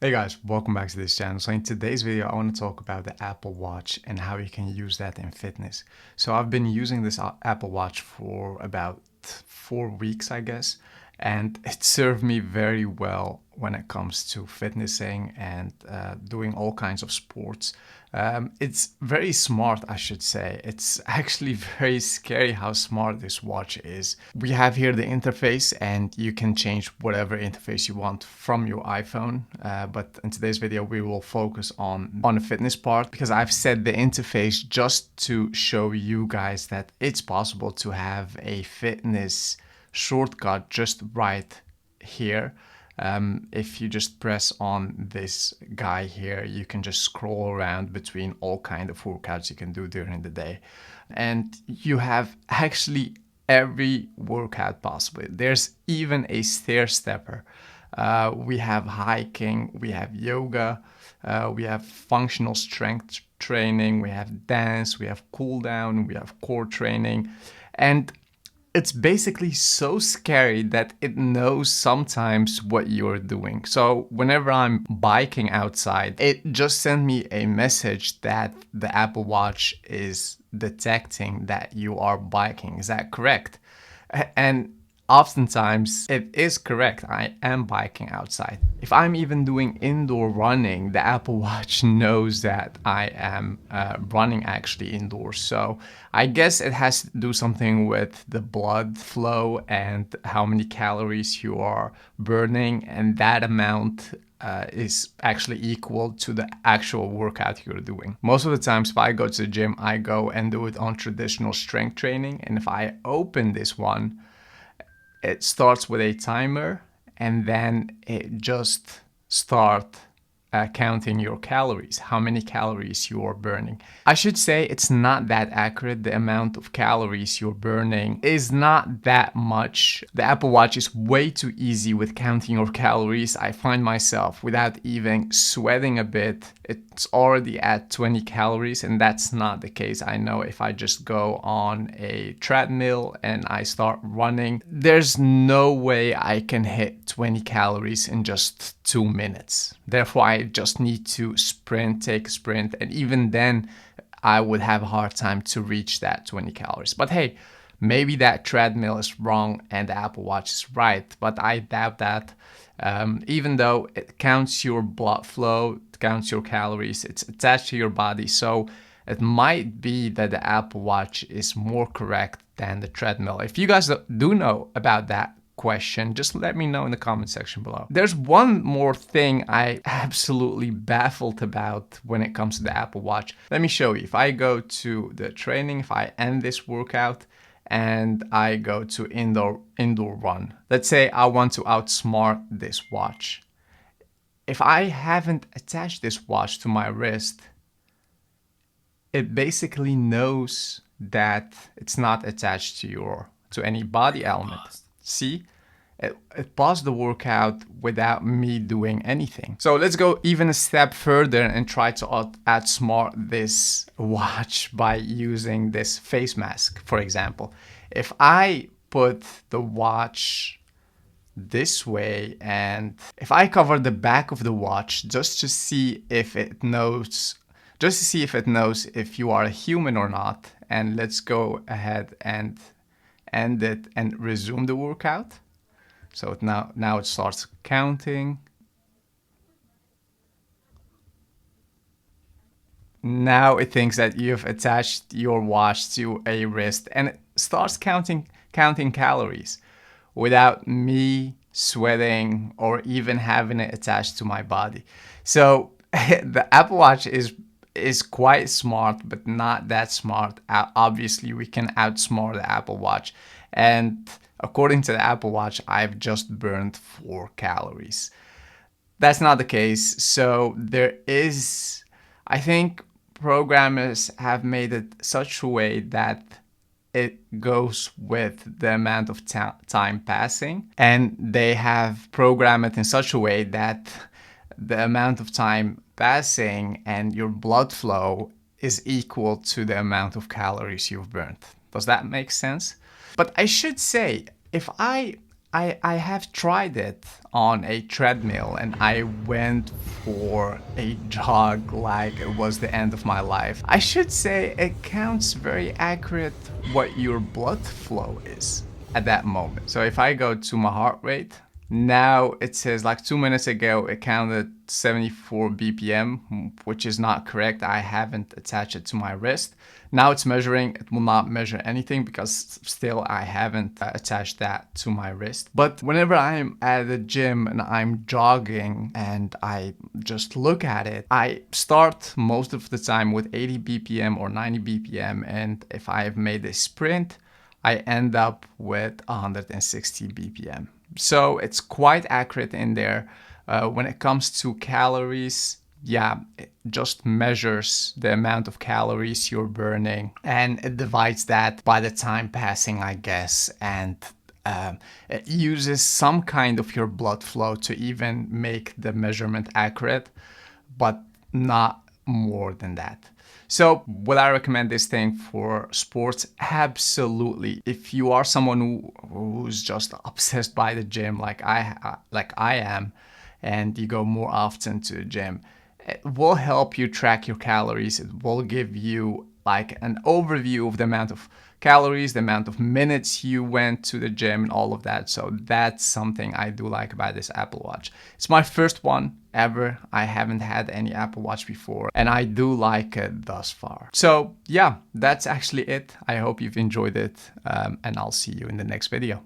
Hey guys, welcome back to this channel. So in today's video, I want to talk about the Apple Watch and how you can use that in fitness. So I've been using this Apple Watch for about 4 weeks, I guess, and it served me very well when it comes to fitnessing and doing all kinds of sports. It's very smart, I should say. It's actually very scary how smart this watch is. We have here the interface, and you can change whatever interface you want from your iPhone. But in today's video, we will focus on the fitness part because I've set the interface just to show you guys that it's possible to have a fitness shortcut just right here. If you just press on this guy here, you can just scroll around between all kind of workouts you can do during the day. And you have actually every workout possible. There's even a stair stepper. We have hiking, we have yoga, we have functional strength training, we have dance, we have cool down, we have core training. And it's basically so scary that it knows sometimes what you're doing. So whenever I'm biking outside, it just sent me a message that the Apple Watch is detecting that you are biking. Is that correct? And oftentimes it is correct. I am biking outside. If I'm even doing indoor running, the Apple Watch knows that I am running actually indoors. So I guess it has to do something with the blood flow and how many calories you are burning, and that amount is actually equal to the actual workout you're doing. Most of the times if I go to the gym, I go and do it on traditional strength training, and if I open this one, it starts with a timer, and then it just starts counting your calories, how many calories you are burning. I should say it's not that accurate. The amount of calories you're burning is not that much. The Apple Watch is way too easy with counting your calories. I find myself, without even sweating a bit, it's already at 20 calories, and that's not the case. I know if I just go on a treadmill and I start running, there's no way I can hit 20 calories in just 2 minutes. Therefore, I just need to take a sprint, and even then I would have a hard time to reach that 20 calories. But hey, maybe that treadmill is wrong and the Apple Watch is right, but I doubt that. Even though it counts your blood flow, it counts your calories, it's attached to your body, so it might be that the Apple Watch is more correct than the treadmill. If you guys do know about that question, just let me know in the comment section below. There's one more thing I absolutely baffled about when it comes to the Apple Watch. Let me show you. If I go to the training, if I end this workout and I go to indoor run, let's say I want to outsmart this watch. If I haven't attached this watch to my wrist, it basically knows that it's not attached to any body element. See, it paused the workout without me doing anything. So let's go even a step further and try to outsmart this watch by using this face mask, for example. If I put the watch this way and if I cover the back of the watch just to see if it knows, if you are a human or not, and let's go ahead and end it and resume the workout. So now it starts counting. Now it thinks that you've attached your watch to a wrist, and it starts counting calories without me sweating or even having it attached to my body. So the Apple Watch is quite smart, but not that smart. Obviously, we can outsmart the Apple Watch. And according to the Apple Watch, I've just burned 4 calories. That's not the case. So there is, I think programmers have made it such a way that it goes with the amount of time passing. And they have programmed it in such a way that the amount of time passing and your blood flow is equal to the amount of calories you've burned. Does that make sense? But I should say, if I I have tried it on a treadmill and I went for a jog like it was the end of my life. I should say it counts very accurate what your blood flow is at that moment. So if I go to my heart rate, now it says like 2 minutes ago it counted 74 BPM, which is not correct. I haven't attached it to my wrist. Now it's measuring, it will not measure anything because still I haven't attached that to my wrist. But whenever I'm at the gym and I'm jogging and I just look at it, I start most of the time with 80 BPM or 90 BPM. And if I've made a sprint, I end up with 160 BPM. So it's quite accurate in there. When it comes to calories, yeah, it just measures the amount of calories you're burning and it divides that by the time passing, I guess. And it uses some kind of your blood flow to even make the measurement accurate, but not more than that. So would I recommend this thing for sports? Absolutely. If you are someone who's just obsessed by the gym like I am, and you go more often to the gym, it will help you track your calories. It will give you like an overview of the amount of calories, the amount of minutes you went to the gym and all of that. So that's something I do like about this Apple Watch. It's my first one ever. I haven't had any Apple Watch before and I do like it thus far. So yeah, that's actually it. I hope you've enjoyed it and I'll see you in the next video.